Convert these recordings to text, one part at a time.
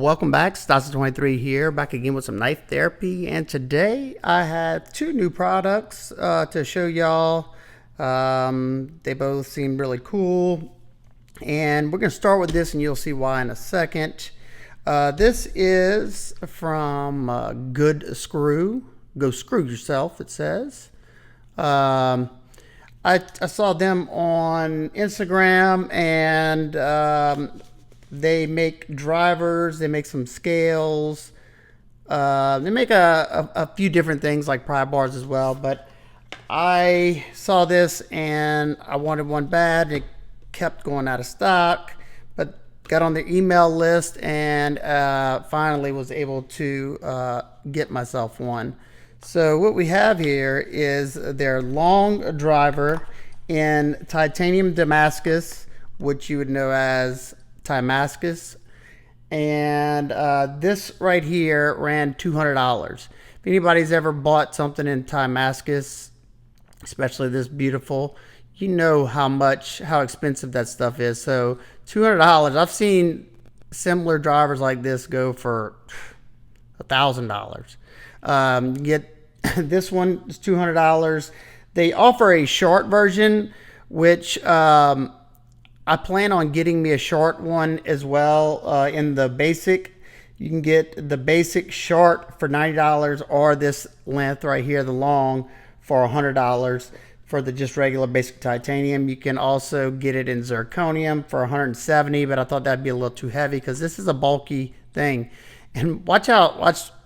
Welcome back, Stas23 here, back again with some knife therapy, and today I have two new products to show y'all. They both seem really cool, and we're going to start with this and you'll see why in a second. This is from GoodSkrew. Go screw yourself, it says. I saw them on Instagram, and they make drivers, they make some scales, they make a few different things like pry bars as well, but I saw this and I wanted one bad. It kept going out of stock, but got on the email list and finally was able to get myself one. So what we have here is their long driver in titanium Damascus, which you would know as Damascus, and this right here ran $200. If anybody's ever bought something in Damascus, especially this beautiful, you know how expensive that stuff is. So $200. I've seen similar drivers like this go for $1,000. Get this one is $200. They offer a short version, which I plan on getting me a short one as well. In the basic, you can get the basic short for $90, or this length right here, the long, for $100 for the just regular basic titanium. You can also get it in zirconium for $170, but I thought that'd be a little too heavy because this is a bulky thing. And watch out,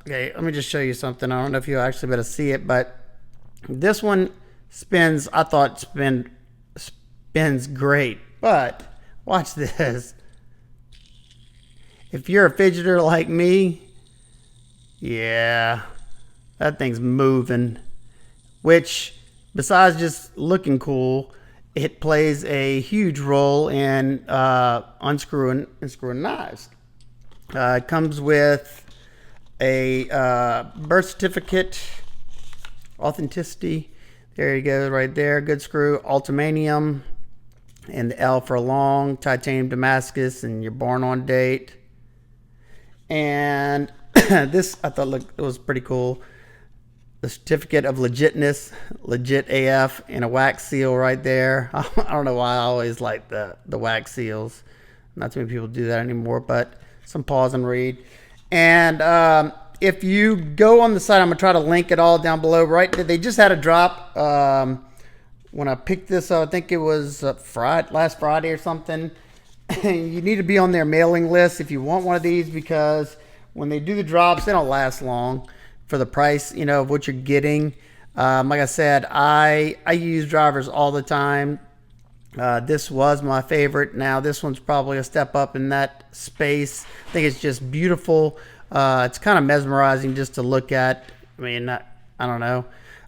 okay, let me just show you something. I don't know if you'll actually be able to see it, but this one spins, I thought spins great. But watch this. If you're a fidgeter like me, yeah, that thing's moving. Which, besides just looking cool, it plays a huge role in unscrewing and screwing knives. It comes with a birth certificate, authenticity. There you go, right there. GoodSkrew, Ultimanium, and the L for long, titanium Damascus, and your born on date. And this I thought it was pretty cool. The certificate of legitness, legit AF, and a wax seal right there. I don't know why I always like the wax seals. Not too many people do that anymore, but some pause and read. And if you go on the site, I'm gonna try to link it all down below. Right, they just had a drop. When I picked this up, I think it was last Friday or something. You need to be on their mailing list if you want one of these, because when they do the drops, they don't last long for the price, you know, of what you're getting. Like I said, I use drivers all the time. This was my favorite. Now this one's probably a step up in that space. I think it's just beautiful. It's kind of mesmerizing just to look at. I mean, I don't know.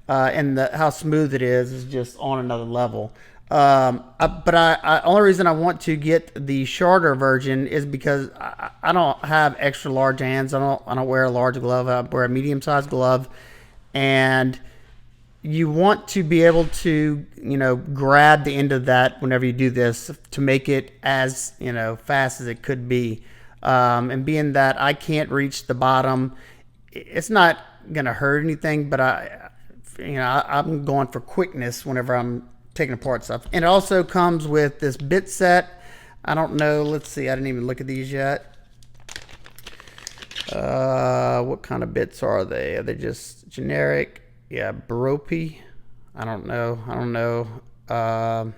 And how smooth it is just on another level. But only reason I want to get the shorter version is because I don't have extra large hands. I don't wear a large glove. I wear a medium sized glove, and you want to be able to, you know, grab the end of that whenever you do this to make it as, you know, fast as it could be. And being that I can't reach the bottom, it's not gonna hurt anything, but I'm going for quickness whenever I'm taking apart stuff. And it also comes with this bit set. I don't know. Let's see. I didn't even look at these yet. What kind of bits are they? Are they just generic? Yeah, Baropi. I don't know. I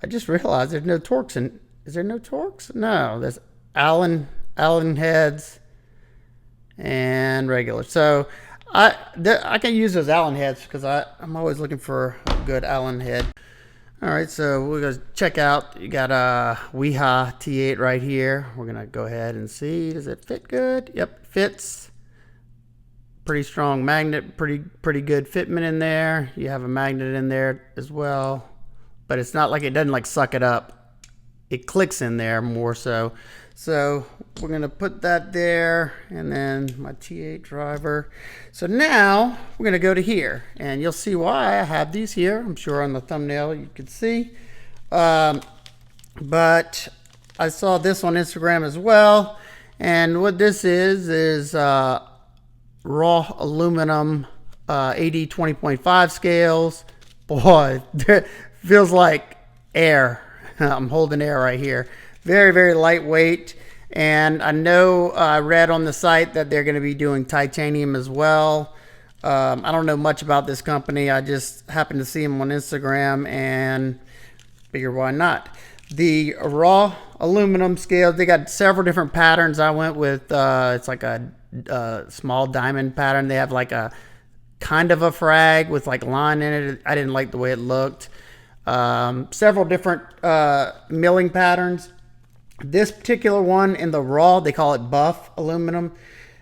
just realized there's no Torx in. Is there no Torx? No. There's Allen heads and regular. So I can use those Allen heads because I'm always looking for a good Allen head. All right, so we're going to check out. You got a Weha T8 right here. We're going to go ahead and see. Does it fit good? Yep, fits. Pretty strong magnet, pretty good fitment in there. You have a magnet in there as well, but it's not like it doesn't like suck it up. It clicks in there more so. So we're going to put that there, and then my T8 driver. So now we're going to go to here, and you'll see why I have these here. I'm sure on the thumbnail you can see. But I saw this on Instagram as well, And what this is raw aluminum AD20.5 scales. Boy, it feels like air. I'm holding air right here. Very, very lightweight. And I know I read on the site that they're going to be doing titanium as well. I don't know much about this company. I just happened to see them on Instagram and figure why not. The raw aluminum scales, they got several different patterns. I went with it's like a small diamond pattern. They have like a kind of a frag with like line in it. I didn't like the way it looked. Several different milling patterns. This particular one in the raw, they call it buff aluminum,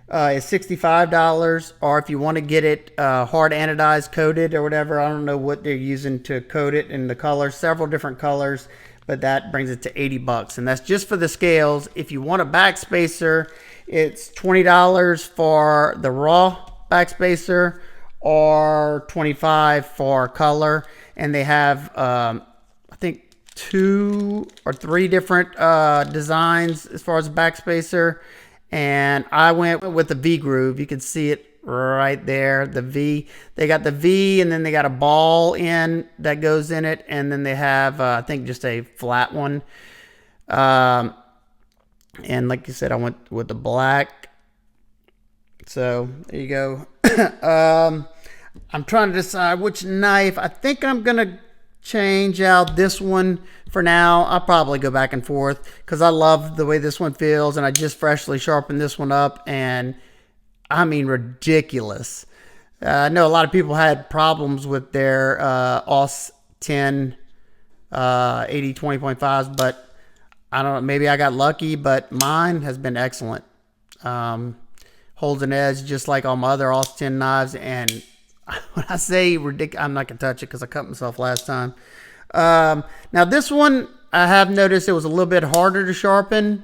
is $65. Or if you want to get it hard anodized, coated or whatever, I don't know what they're using to coat it in the colors, several different colors, but that brings it to $80. And that's just for the scales. If you want a backspacer, it's $20 for the raw backspacer or $25 for color. And they have, I think, 2 or 3 different designs as far as backspacer. And I went with the V groove. You can see it right there, the V. They got the V, and then they got a ball in that goes in it, and then they have I think just a flat one. And like you said, I went with the black. So there you go. I'm trying to decide which knife. I think I'm gonna change out this one for now. I'll probably go back and forth because I love the way this one feels, and I just freshly sharpened this one up, and I mean ridiculous. I know a lot of people had problems with their AUS 10 AD20.5s, but I don't know, maybe I got lucky, but mine has been excellent. Holds an edge just like all my other AUS 10 knives, and when I say ridiculous, I'm not gonna touch it because I cut myself last time. Now this one, I have noticed it was a little bit harder to sharpen,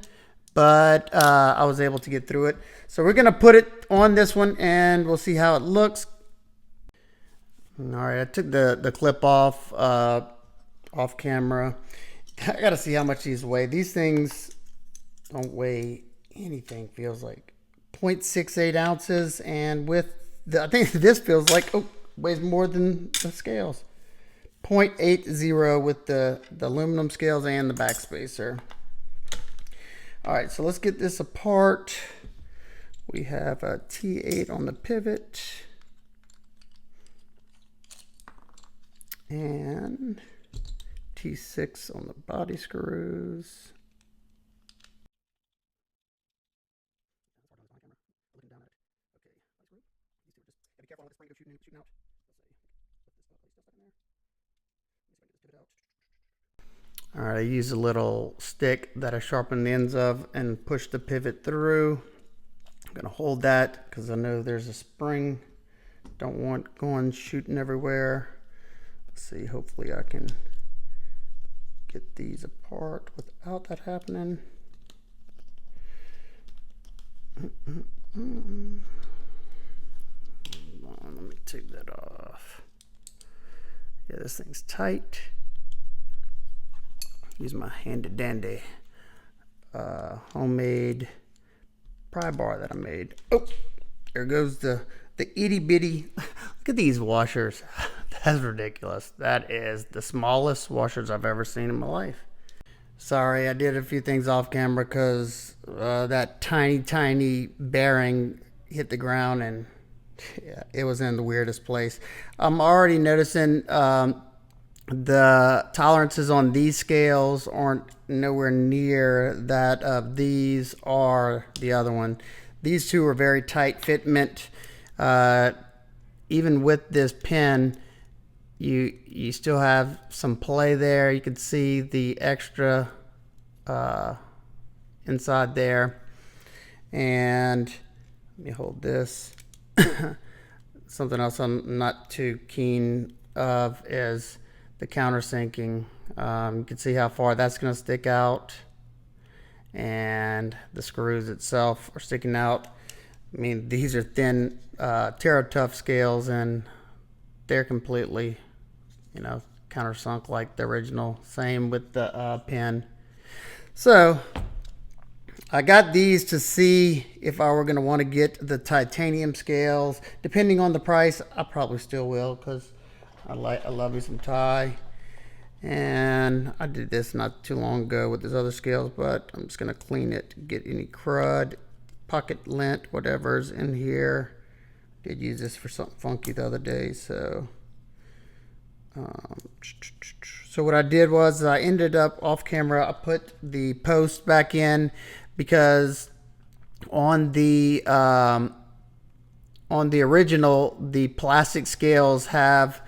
but I was able to get through it. So we're gonna put it on this one and we'll see how it looks. All right, I took the clip off camera. I gotta see how much these weigh. These things don't weigh anything, feels like 0.68 ounces, and with I think this feels like, weighs more than the scales. 0.80 with the aluminum scales and the backspacer. All right, so let's get this apart. We have a T8 on the pivot and T6 on the body screws. All right, I use a little stick that I sharpen the ends of and push the pivot through. I'm gonna hold that because I know there's a spring. Don't want going shooting everywhere. Let's see, hopefully I can get these apart without that happening. Let me take that off. Yeah, this thing's tight. Use my handy dandy homemade pry bar that I made. Oh, there goes the itty bitty. Look at these washers. That's ridiculous. That is the smallest washers I've ever seen in my life. Sorry, I did a few things off camera because that tiny bearing hit the ground, and yeah, it was in the weirdest place. I'm already noticing the tolerances on these scales aren't nowhere near that of these or the other one. These two are very tight fitment. Even with this pin, you still have some play there. You can see the extra inside there. And let me hold this. Something else I'm not too keen of is the countersinking. You can see how far that's going to stick out, and the screws itself are sticking out. I mean, these are thin TerraTough scales, and they're completely, countersunk like the original. Same with the pin. So I got these to see if I were going to want to get the titanium scales. Depending on the price, I probably still will, because I love me some tie. And I did this not too long ago with these other scales, but I'm just going to clean it, get any crud, pocket lint, whatever's in here. Did use this for something funky the other day, so what I did was I ended up off camera. I put the post back in because on the original, the plastic scales have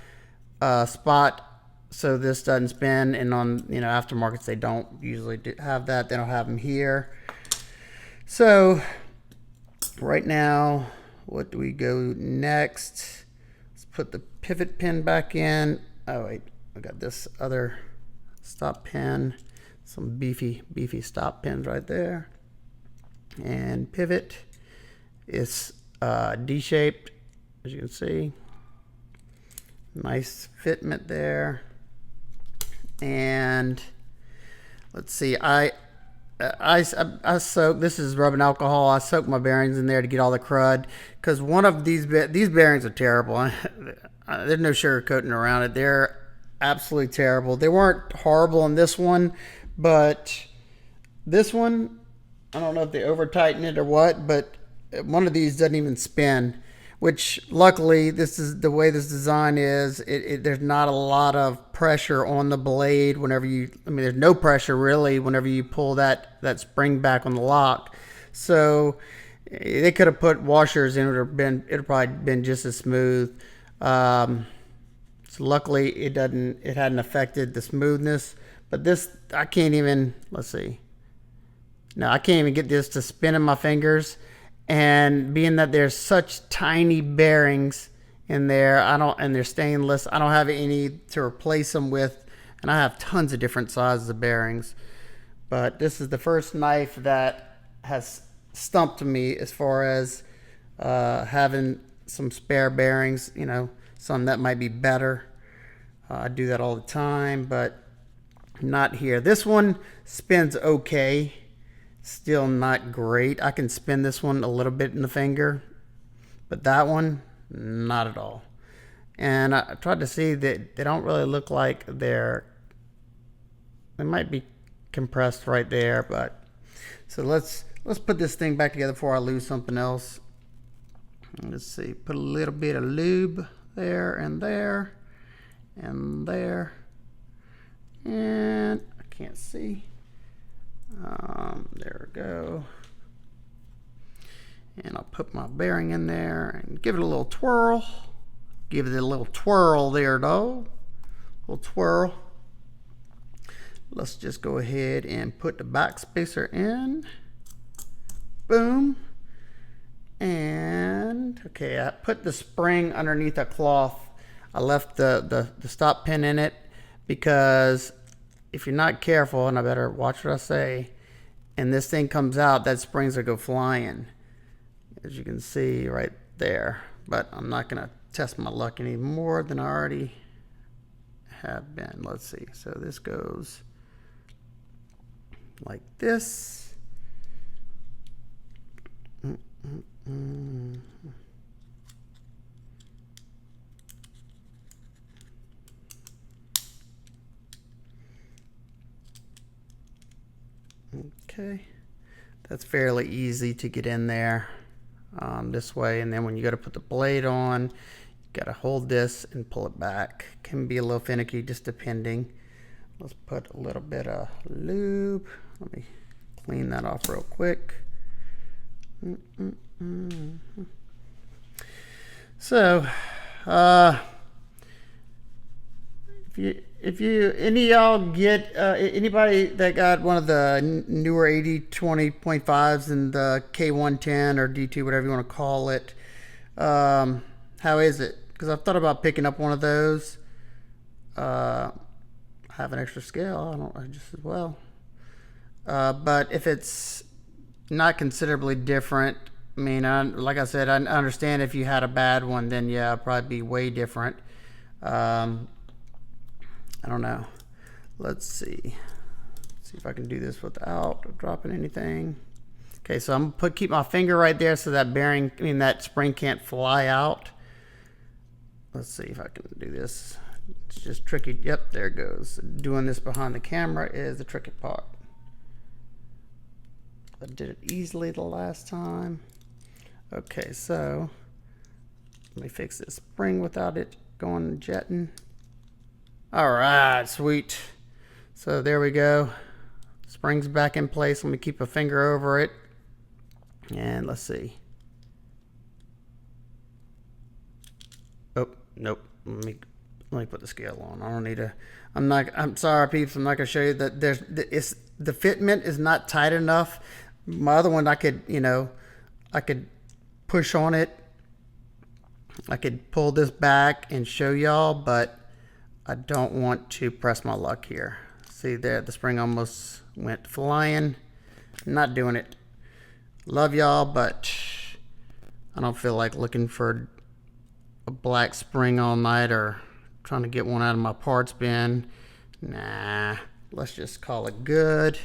a spot so this doesn't spin, and on aftermarkets they don't usually have that. They don't have them here. So right now, what do we go next? Let's put the pivot pin back in. Oh wait, I got this other stop pin, some beefy stop pins right there. And pivot is D-shaped, as you can see. Nice fitment there. And let's see, I soak, this is rubbing alcohol. I soak my bearings in there to get all the crud, because one of these bearings are terrible. There's no sugarcoating around it. They're absolutely terrible. They weren't horrible in this one, but this one, I don't know if they over tighten it or what, but one of these doesn't even spin, which luckily this is the way this design is. There's not a lot of pressure on the blade whenever there's no pressure really whenever you pull that spring back on the lock. So they could have put washers in, it would have probably been just as smooth. So luckily it hadn't affected the smoothness. But this, I can't even, let's see. No, I can't even get this to spin in my fingers. And being that there's such tiny bearings in there, and they're stainless, I don't have any to replace them with. And I have tons of different sizes of bearings. But this is the first knife that has stumped me as far as having some spare bearings, some that might be better. I do that all the time, but not here. This one spins okay. Still not great. I can spin this one a little bit in the finger, but that one, not at all. And I tried to see that they don't really look like they might be compressed right there, but so let's put this thing back together before I lose something else. Let's see, put a little bit of lube there and there and there, and I can't see. There we go. And I'll put my bearing in there and give it a little twirl. Give it a little twirl there, though. A little twirl. Let's just go ahead and put the back spacer in. Boom. And okay, I put the spring underneath a cloth. I left the stop pin in it because if you're not careful, and I better watch what I say, and this thing comes out, that spring's gonna go flying, as you can see right there. But I'm not gonna test my luck any more than I already have been. Let's see. So this goes like this. Okay, that's fairly easy to get in there this way, and then when you go to put the blade on, you got to hold this and pull it back. Can be a little finicky, just depending. Let's put a little bit of lube. Let me clean that off real quick. So if you any of y'all get anybody that got one of the newer AD20.5s and the K110 or D2, whatever you want to call it, how is it? Because I've thought about picking up one of those. I have an extra scale, I just as well. But if it's not considerably different, I mean, like I said, I understand if you had a bad one, then yeah, it'd probably be way different. I don't know. Let's see. Let's see if I can do this without dropping anything. Okay, so I'm gonna keep my finger right there so that bearing, that spring can't fly out. Let's see if I can do this. It's just tricky. Yep, there it goes. Doing this behind the camera is the tricky part. I did it easily the last time. Okay, so let me fix this spring without it going jetting. All right, sweet. So there we go. Spring's back in place. Let me keep a finger over it. And let's see. Oh, nope. Let me put the scale on. I don't need to. I'm sorry, peeps. I'm not gonna show you that the fitment is not tight enough. My other one, I could push on it. I could pull this back and show y'all, but I don't want to press my luck here. See there, the spring almost went flying. I'm not doing it. Love y'all, but I don't feel like looking for a black spring all night or trying to get one out of my parts bin. Nah, let's just call it good.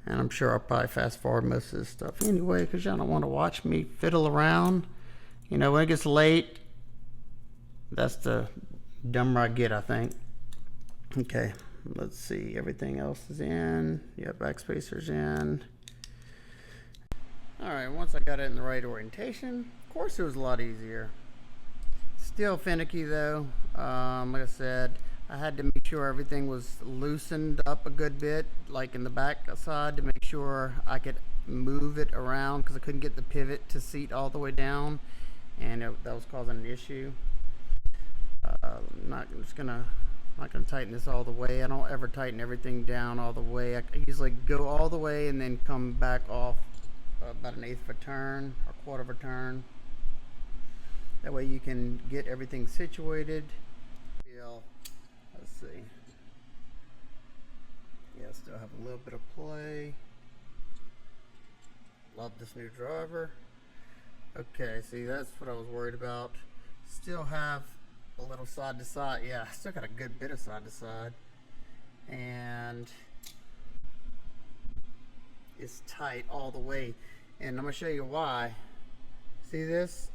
And I'm sure I'll probably fast forward most of this stuff anyway, because y'all don't want to watch me fiddle around. When it gets late, that's the dumber I get, I think. Okay, let's see. Everything else is in. Yeah, backspacer's in. All right, once I got it in the right orientation, of course it was a lot easier. Still finicky though. Like I said, I had to make sure everything was loosened up a good bit, like in the back side, to make sure I could move it around, because I couldn't get the pivot to seat all the way down, and that was causing an issue. I'm not gonna tighten this all the way. I don't ever tighten everything down all the way. I usually go all the way and then come back off about 1/8 of a turn or 1/4 of a turn. That way you can get everything situated. Let's see. Yeah, still have a little bit of play. Love this new driver. Okay, see, that's what I was worried about. Still have a little side to side. Yeah, I still got a good bit of side to side. And it's tight all the way. And I'm going to show you why. See this?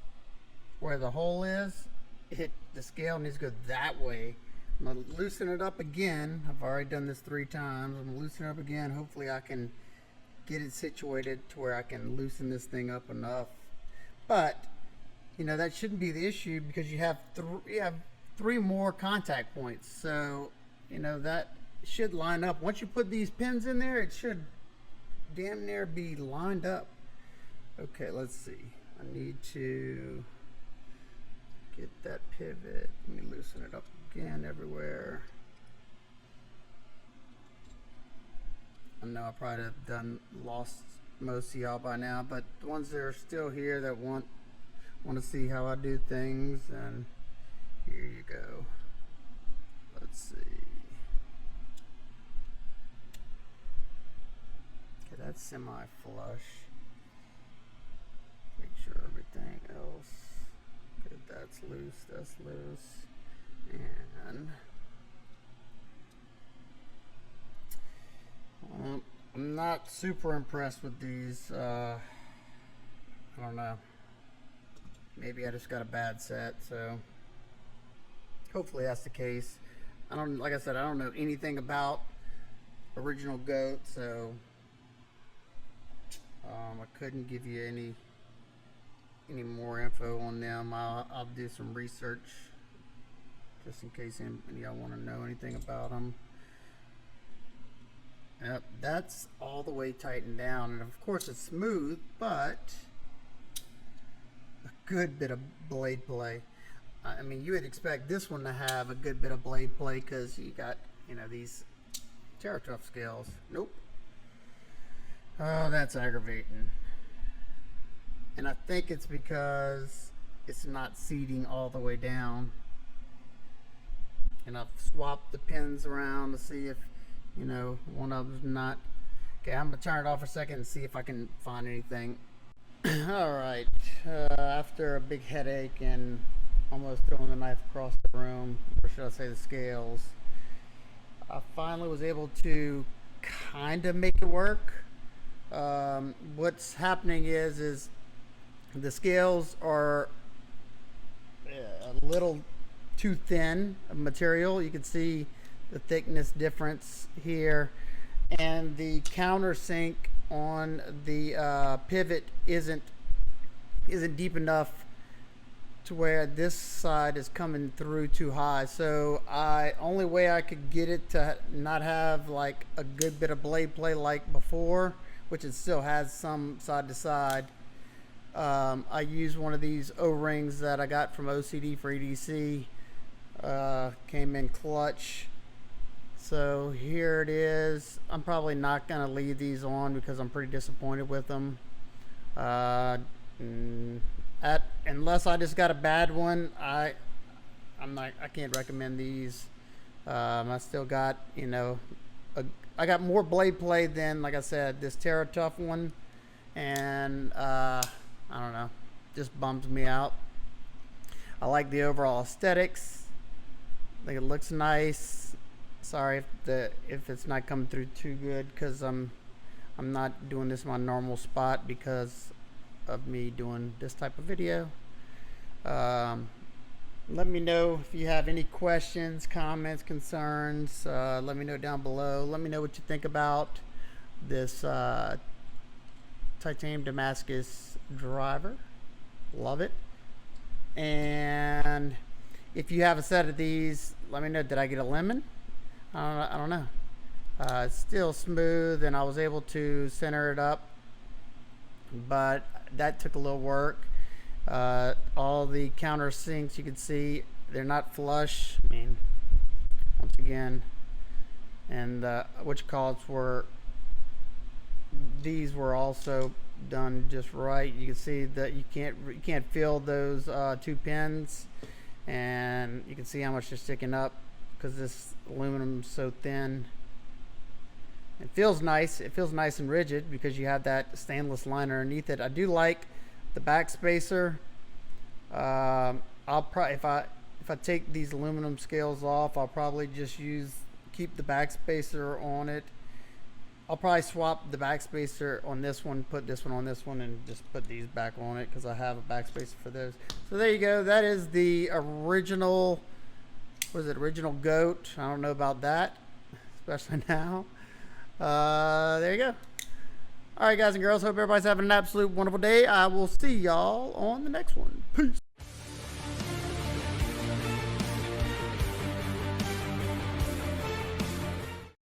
Where the hole is? The scale needs to go that way. I'm going to loosen it up again. I've already done this 3 times. I'm going to loosen it up again. Hopefully I can get it situated to where I can loosen this thing up enough. But that shouldn't be the issue, because you have 3 more contact points. So that should line up. Once you put these pins in there, it should damn near be lined up. Okay, let's see. I need to get that pivot. Let me loosen it up again everywhere. I know I probably have lost most of y'all by now, but the ones that are still here that want to see how I do things, and here you go. Let's see. Okay, that's semi-flush. Make sure everything else. Good, that's loose, and I'm not super impressed with these. I don't know. Maybe I just got a bad set, so hopefully that's the case. Like I said, I don't know anything about original goat, so I couldn't give you any more info on them. I'll do some research just in case any of y'all want to know anything about them. Yep, that's all the way tightened down, and of course it's smooth, but a good bit of blade play. I mean, you would expect this one to have a good bit of blade play, because you got these TerraTough scales. Nope. Oh, that's aggravating. And I think it's because it's not seating all the way down. And I've swapped the pins around to see if one of them's not. Okay, I'm gonna turn it off for a second and see if I can find anything. All right, after a big headache and almost throwing the knife across the room, or should I say the scales, I finally was able to kind of make it work. What's happening is the scales are a little too thin of material. You can see the thickness difference here, and the countersink on the pivot isn't deep enough to where this side is coming through too high. So only way I could get it to not have like a good bit of blade play like before, which it still has some side to side. I use one of these O-rings that I got from OCD for EDC. Came in clutch. So here it is. I'm probably not going to leave these on because I'm pretty disappointed with them. Unless I just got a bad one, I can't recommend these. I still got, I got more blade play than, like I said, this Terra Tough one, and I don't know, just bums me out. I like the overall aesthetics. I think it looks nice. Sorry if it's not coming through too good, because I'm not doing this in my normal spot because of me doing this type of video. Let me know if you have any questions, comments, concerns. Let me know down below. Let me know what you think about this titanium Damascus driver. Love it. And if you have a set of these, let me know. Did I get a lemon? I don't know. It's still smooth, and I was able to center it up, but that took a little work. All the countersinks, you can see they're not flush. I mean, once again, and these were also done just right. You can see that you can't feel those two pins, and you can see how much they're sticking up because this aluminum is so thin. It feels nice. It feels nice and rigid because you have that stainless liner underneath it. I do like the back spacer. I'll probably, if I take these aluminum scales off, I'll probably just keep the back spacer on it. I'll probably swap the back spacer on this one, put this one on this one, and just put these back on it because I have a back spacer for those. So there you go. That is the original. What is it? Original goat. I don't know about that, especially now. There you go. All right, guys and girls. Hope everybody's having an absolute wonderful day. I will see y'all on the next one. Peace.